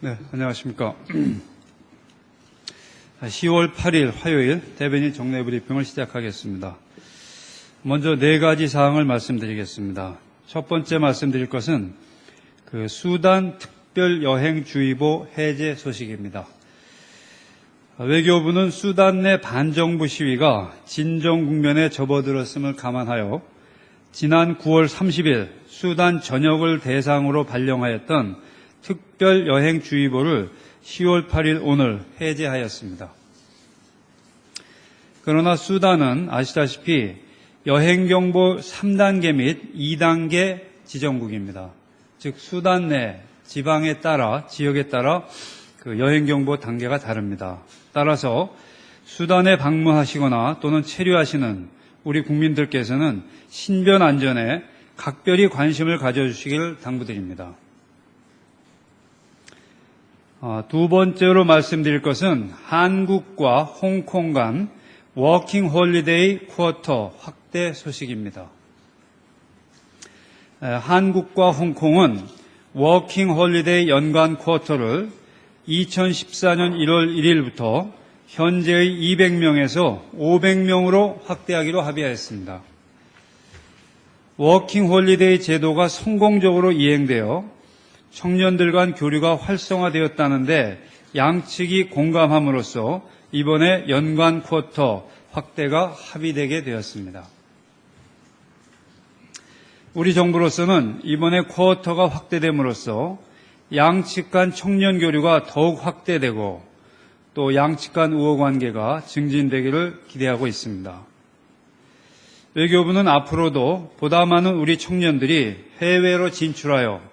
네, 안녕하십니까. 10월 8일 화요일 대변인 정례 브리핑을 시작하겠습니다. 먼저 네 가지 사항을 말씀드리겠습니다. 첫 번째 말씀드릴 것은 수단 특별여행주의보 해제 소식입니다. 외교부는 수단 내 반정부 시위가 진정 국면에 접어들었음을 감안하여 지난 9월 30일 수단 전역을 대상으로 발령하였던 특별여행주의보를 10월 8일 오늘 해제하였습니다. 그러나 수단은 아시다시피 여행경보 3단계 및 2단계 지정국입니다. 즉 수단 내 지방에 따라 지역에 따라 여행경보 단계가 다릅니다. 따라서 수단에 방문하시거나 또는 체류하시는 우리 국민들께서는 신변 안전에 각별히 관심을 가져주시길 당부드립니다. 두 번째로 말씀드릴 것은 한국과 홍콩 간 워킹 홀리데이 쿼터 확대 소식입니다. 한국과 홍콩은 워킹 홀리데이 연간 쿼터를 2014년 1월 1일부터 현재의 200명에서 500명으로 확대하기로 합의하였습니다. 워킹 홀리데이 제도가 성공적으로 이행되어 청년들 간 교류가 활성화되었다는데 양측이 공감함으로써 이번에 연간 쿼터 확대가 합의되게 되었습니다. 우리 정부로서는 이번에 쿼터가 확대됨으로써 양측 간 청년 교류가 더욱 확대되고 또 양측 간 우호관계가 증진되기를 기대하고 있습니다. 외교부는 앞으로도 보다 많은 우리 청년들이 해외로 진출하여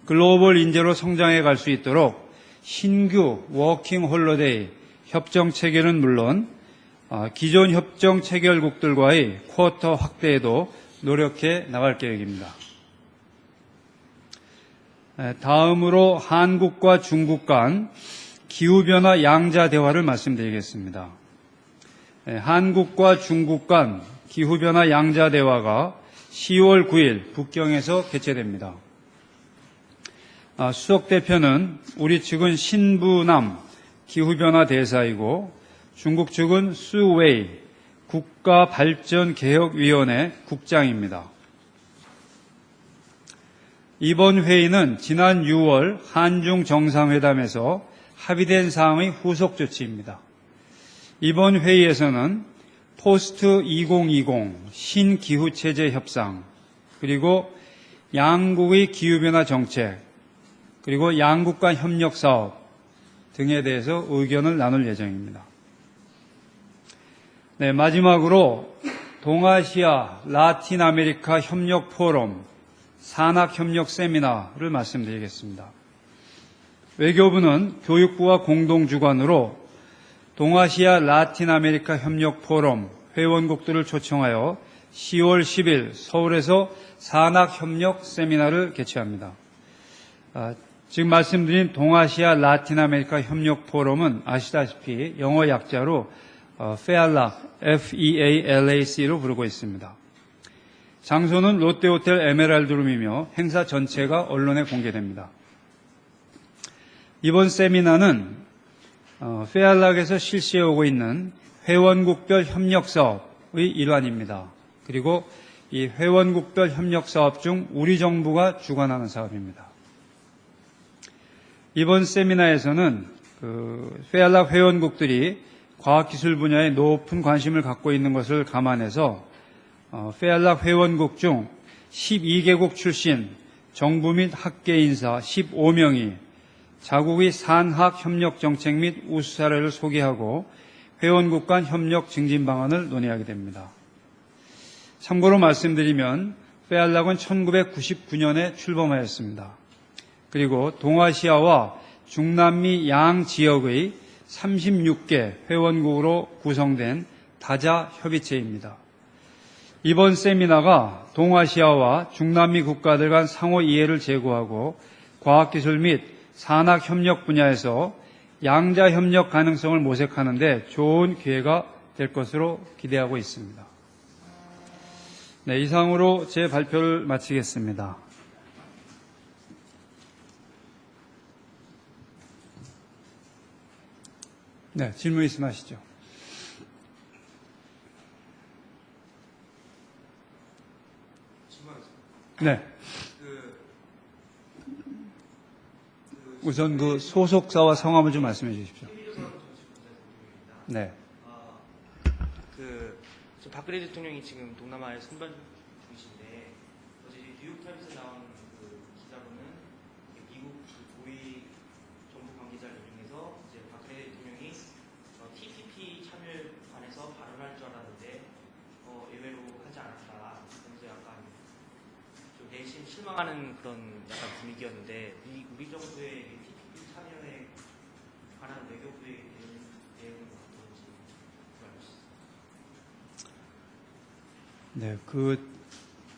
글로벌 인재로 성장해 갈 수 있도록 신규 워킹 홀리데이 협정 체결은 물론 기존 협정 체결국들과의 쿼터 확대에도 노력해 나갈 계획입니다. 다음으로 한국과 중국 간 기후변화 양자 대화를 말씀드리겠습니다. 한국과 중국 간 기후변화 양자 대화가 10월 9일 북경에서 개최됩니다. 수석 대표는 우리 측은 신부남 기후변화 대사이고 중국 측은 수웨이 국가발전개혁위원회 국장입니다. 이번 회의는 지난 6월 한중 정상회담에서 합의된 사항의 후속 조치입니다. 이번 회의에서는 포스트 2020 신기후체제 협상, 그리고 양국의 기후변화 정책, 그리고 양국 간 협력 사업 등에 대해서 의견을 나눌 예정입니다. 네, 마지막으로 동아시아 라틴 아메리카 협력 포럼 산학협력 세미나를 말씀드리겠습니다. 외교부는 교육부와 공동주관으로 동아시아 라틴 아메리카 협력 포럼 회원국들을 초청하여 10월 10일 서울에서 산학협력 세미나를 개최합니다. 지금 말씀드린 동아시아 라틴 아메리카 협력 포럼은 아시다시피 영어 약자로 FEALAC, F-E-A-L-A-C로 부르고 있습니다. 장소는 롯데호텔 에메랄드룸이며 행사 전체가 언론에 공개됩니다. 이번 세미나는 FEALAC에서 실시해오고 있는 회원국별 협력사업의 일환입니다. 그리고 이 회원국별 협력사업 중 우리 정부가 주관하는 사업입니다. 이번 세미나에서는 FEALAC 회원국들이 과학기술 분야에 높은 관심을 갖고 있는 것을 감안해서 FEALAC 회원국 중 12개국 출신 정부 및 학계 인사 15명이 자국의 산학협력 정책 및 우수 사례를 소개하고 회원국 간 협력 증진 방안을 논의하게 됩니다. 참고로 말씀드리면 FEALAC은 1999년에 출범하였습니다. 그리고 동아시아와 중남미 양 지역의 36개 회원국으로 구성된 다자 협의체입니다. 이번 세미나가 동아시아와 중남미 국가들 간 상호 이해를 제고하고 과학기술 및 산학협력 분야에서 양자 협력 가능성을 모색하는 데 좋은 기회가 될 것으로 기대하고 있습니다. 네, 이상으로 제 발표를 마치겠습니다. 네, 질문 있으면 하시죠. 네. 우선 그 소속사와 성함을 좀 말씀해 주십시오. 네. 지금 박근혜 대통령이 지금 동남아에 선반 중이신데 어제 뉴욕타임스에 나온 그 기사로는 미국 고위 정부 관계자를 인용해서 이제 박근혜 대통령이 TPP 참여에 관해서 발언할 줄 알았는데 예외로 하지 않았다. 그래서 약간 좀 내심 실망하는 그런 약간 분위기였는데 우리 정부의 TPP 참여에 관한 외교부의 내용은 어떤지 알려주세요. 네, 그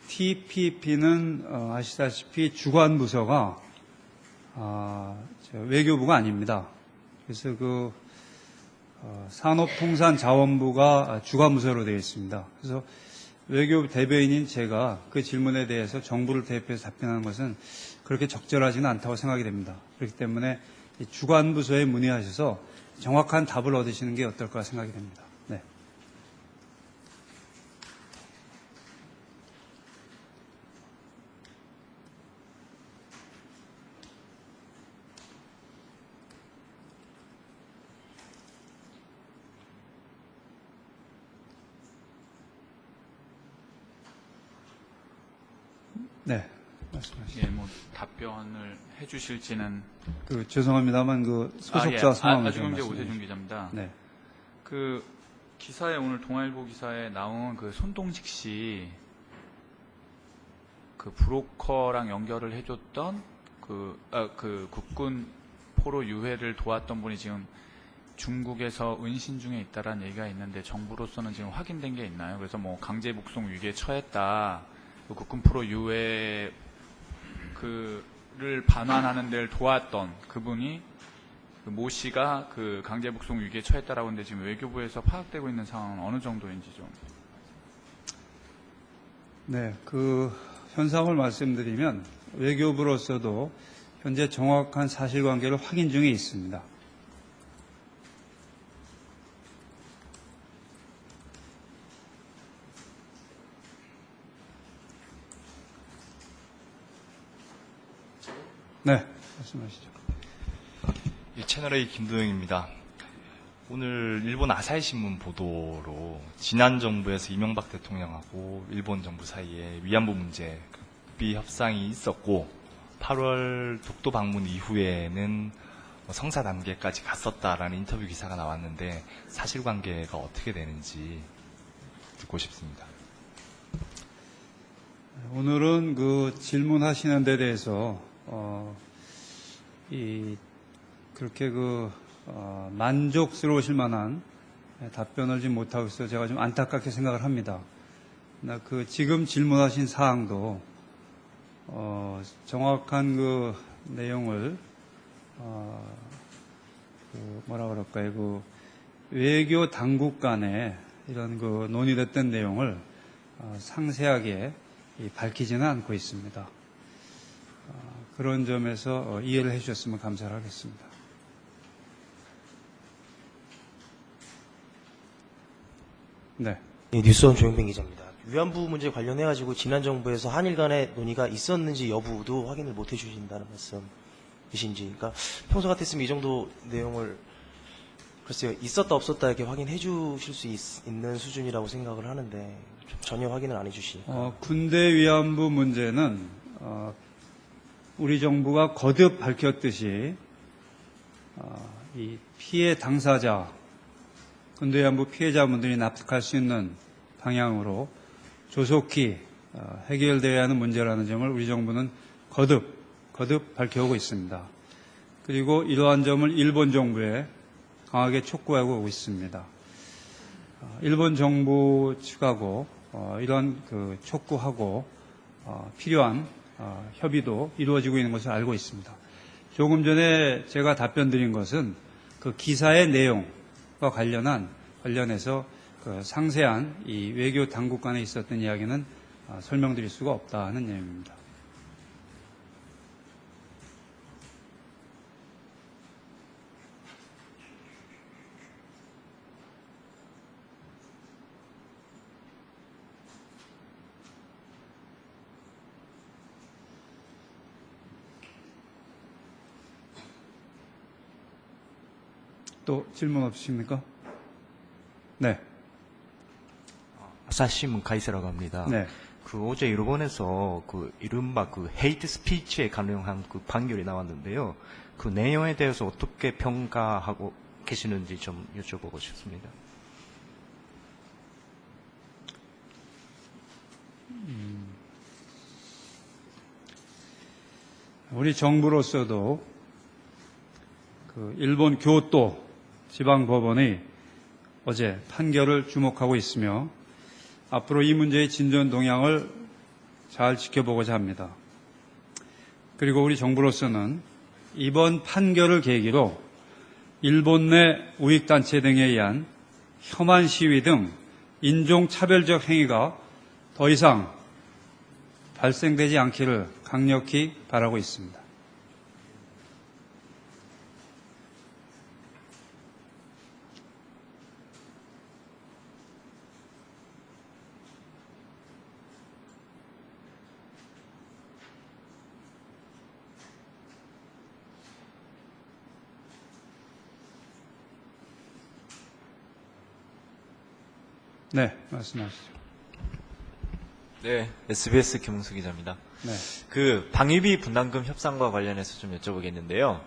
TPP는 아시다시피 주관부서가 외교부가 아닙니다. 그래서 그 산업통상자원부가 주관부서로 되어 있습니다. 그래서 외교부 대변인인 제가 그 질문에 대해서 정부를 대표해서 답변하는 것은 그렇게 적절하지는 않다고 생각이 됩니다. 그렇기 때문에 주관부서에 문의하셔서 정확한 답을 얻으시는 게 어떨까 생각이 됩니다. 네. 네, 말씀하시죠. 예, 뭐 답변을 해주실지는 죄송합니다만 그 소속자 성함을 좀 아주경제 말씀해 오세준 주시죠. 기자입니다. 네. 그 기사에 오늘 동아일보 기사에 나온 그 손동식 씨 그 브로커랑 연결을 해줬던 그 국군 포로 유해를 도왔던 분이 지금 중국에서 은신 중에 있다라는 얘기가 있는데 정부로서는 지금 확인된 게 있나요? 그래서 뭐 강제 북송 위기에 처했다. 그 국군 포로 유해 그를 반환하는 데를 도왔던 그분이 그 모 씨가 그 강제 북송 위기에 처했다라고 하는데 지금 외교부에서 파악되고 있는 상황은 어느 정도인지 좀. 네, 그 현상을 말씀드리면 외교부로서도 현재 정확한 사실관계를 확인 중에 있습니다. 네, 말씀하시죠. 채널A 김도영입니다. 오늘 일본 아사히 신문 보도로 지난 정부에서 이명박 대통령하고 일본 정부 사이에 위안부 문제 극비 협상이 있었고 8월 독도 방문 이후에는 성사 단계까지 갔었다라는 인터뷰 기사가 나왔는데 사실관계가 어떻게 되는지 듣고 싶습니다. 오늘은 그 질문하시는 데 대해서 그렇게 만족스러우실 만한 답변을 좀 못하고 있어서 제가 좀 안타깝게 생각을 합니다. 그 지금 질문하신 사항도 정확한 그 내용을 외교 당국 간에 이런 그 논의됐던 내용을 상세하게 밝히지는 않고 있습니다. 그런 점에서 이해를 해주셨으면 감사를 하겠습니다. 네. 네, 뉴스원 조영빈 기자입니다. 위안부 문제 관련해가지고 지난 정부에서 한일 간의 논의가 있었는지 여부도 확인을 못 해주신다는 말씀이신지. 그러니까 평소 같았으면 이 정도 내용을 글쎄요 있었다 없었다 이렇게 확인해 주실 수 있는 수준이라고 생각을 하는데 전혀 확인을 안 해주시니까. 군대 위안부 문제는 우리 정부가 거듭 밝혔듯이 이 피해 당사자, 군대 위안부 피해자분들이 납득할 수 있는 방향으로 조속히 해결돼야 하는 문제라는 점을 우리 정부는 거듭 밝혀오고 있습니다. 그리고 이러한 점을 일본 정부에 강하게 촉구하고 있습니다. 일본 정부 측하고 이런 그 촉구하고 필요한 협의도 이루어지고 있는 것을 알고 있습니다. 조금 전에 제가 답변 드린 것은 그 기사의 내용과 관련해서 그 상세한 이 외교 당국 간에 있었던 이야기는 설명드릴 수가 없다는 내용입니다. 또 질문 없으십니까? 네. 아사히신문 가이세라고 합니다. 네. 어제 일본에서 이른바 헤이트 스피치에 관련한 판결이 나왔는데요. 그 내용에 대해서 어떻게 평가하고 계시는지 좀 여쭤보고 싶습니다. 우리 정부로서도 일본 교토 지방법원의 어제 판결을 주목하고 있으며 앞으로 이 문제의 진전 동향을 잘 지켜보고자 합니다. 그리고 우리 정부로서는 이번 판결을 계기로 일본 내 우익단체 등에 의한 혐한 시위 등 인종차별적 행위가 더 이상 발생되지 않기를 강력히 바라고 있습니다. 네, 말씀하시죠. 네, SBS 김웅수 기자입니다. 네. 방위비 분담금 협상과 관련해서 좀 여쭤보겠는데요.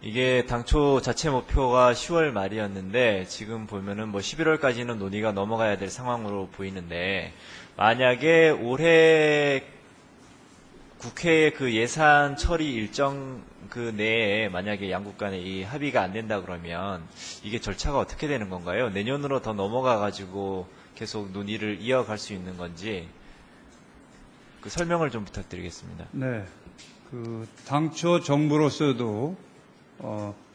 이게 당초 자체 목표가 10월 말이었는데 지금 보면은 11월까지는 논의가 넘어가야 될 상황으로 보이는데 만약에 올해 국회 예산 처리 일정 내에 만약에 양국 간에 이 합의가 안 된다 그러면 이게 절차가 어떻게 되는 건가요? 내년으로 더 넘어가 가지고 계속 논의를 이어갈 수 있는 건지 설명을 좀 부탁드리겠습니다. 네. 당초 정부로서도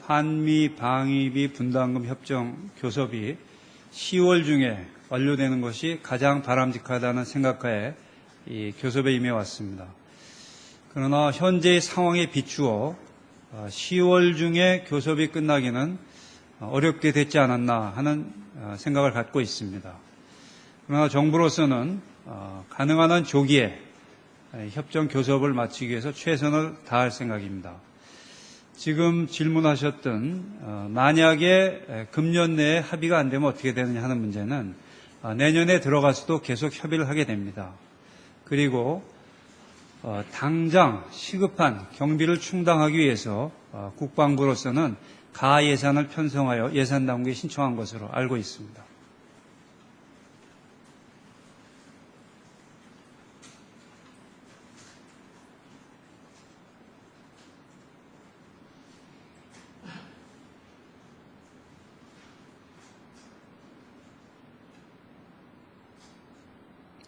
한미 방위비 분담금 협정 교섭이 10월 중에 완료되는 것이 가장 바람직하다는 생각하에 이 교섭에 임해왔습니다. 그러나 현재의 상황에 비추어 10월 중에 교섭이 끝나기는 어렵게 됐지 않았나 하는 생각을 갖고 있습니다. 그러나 정부로서는 가능한 한 조기에 협정 교섭을 마치기 위해서 최선을 다할 생각입니다. 지금 질문하셨던 만약에 금년 내에 합의가 안 되면 어떻게 되느냐 하는 문제는 내년에 들어가서도 계속 협의를 하게 됩니다. 그리고 당장 시급한 경비를 충당하기 위해서 국방부로서는 가 예산을 편성하여 예산당국에 신청한 것으로 알고 있습니다.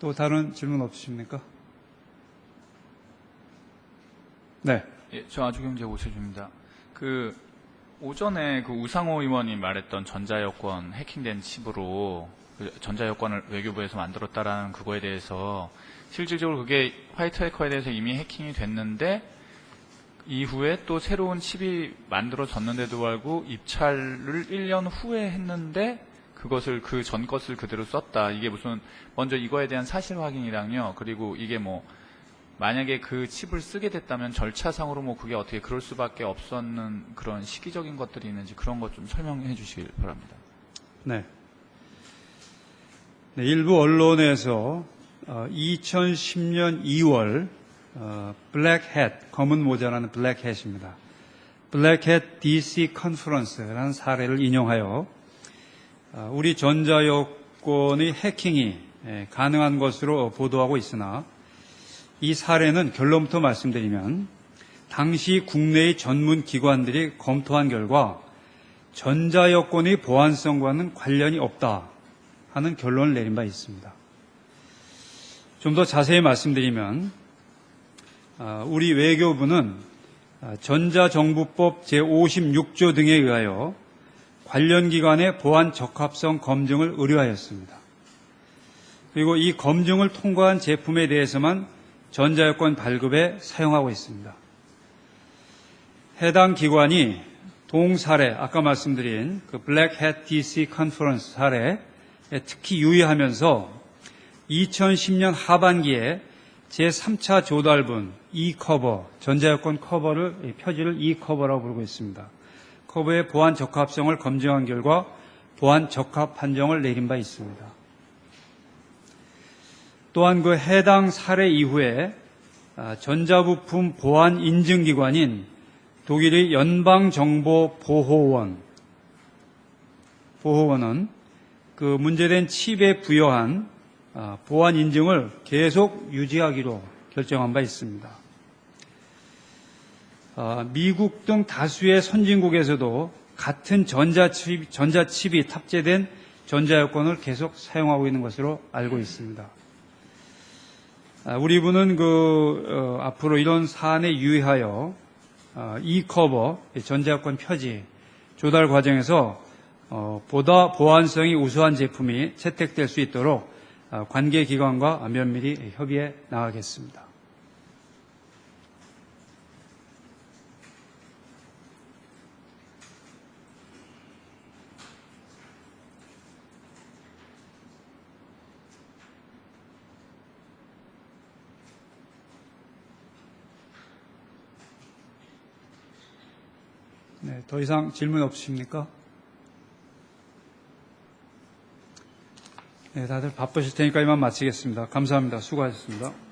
또 다른 질문 없으십니까? 네. 예, 저 아주경제 오세주입니다. 오전에 우상호 의원이 말했던 전자여권 해킹된 칩으로 전자여권을 외교부에서 만들었다라는 그거에 대해서 실질적으로 그게 화이트 해커에 대해서 이미 해킹이 됐는데 이후에 또 새로운 칩이 만들어졌는데도 불구하고 입찰을 1년 후에 했는데 그것을 전 것을 그대로 썼다. 이게 무슨 먼저 이거에 대한 사실 확인이랑요. 그리고 이게 만약에 그 칩을 쓰게 됐다면 절차상으로 그게 어떻게 그럴 수밖에 없었는 그런 시기적인 것들이 있는지 그런 것 좀 설명해 주시길 바랍니다. 네. 네, 일부 언론에서 2010년 2월 블랙햇, 검은 모자라는 블랙햇입니다. 블랙햇 DC 컨퍼런스라는 사례를 인용하여 우리 전자여권의 해킹이 가능한 것으로 보도하고 있으나 이 사례는 결론부터 말씀드리면 당시 국내의 전문 기관들이 검토한 결과 전자여권의 보안성과는 관련이 없다 하는 결론을 내린 바 있습니다. 좀 더 자세히 말씀드리면 우리 외교부는 전자정부법 제56조 등에 의하여 관련 기관의 보안 적합성 검증을 의뢰하였습니다. 그리고 이 검증을 통과한 제품에 대해서만 전자여권 발급에 사용하고 있습니다. 해당 기관이 동사례, 아까 말씀드린 블랙햇 DC 컨퍼런스 사례에 특히 유의하면서 2010년 하반기에 제3차 조달분 e커버, 전자여권 커버를 표지를 e커버라고 부르고 있습니다. 커버의 보안 적합성을 검증한 결과 보안 적합 판정을 내린 바 있습니다. 또한 그 해당 사례 이후에 전자부품 보안 인증기관인 독일의 연방정보보호원은 그 문제된 칩에 부여한 보안 인증을 계속 유지하기로 결정한 바 있습니다. 미국 등 다수의 선진국에서도 같은 전자칩이 탑재된 전자여권을 계속 사용하고 있는 것으로 알고 있습니다. 우리 부는 앞으로 이런 사안에 유의하여 이커버 전자여권 표지 조달 과정에서 보다 보안성이 우수한 제품이 채택될 수 있도록 관계기관과 면밀히 협의해 나가겠습니다. 네, 더 이상 질문 없으십니까? 네, 다들 바쁘실 테니까 이만 마치겠습니다. 감사합니다. 수고하셨습니다.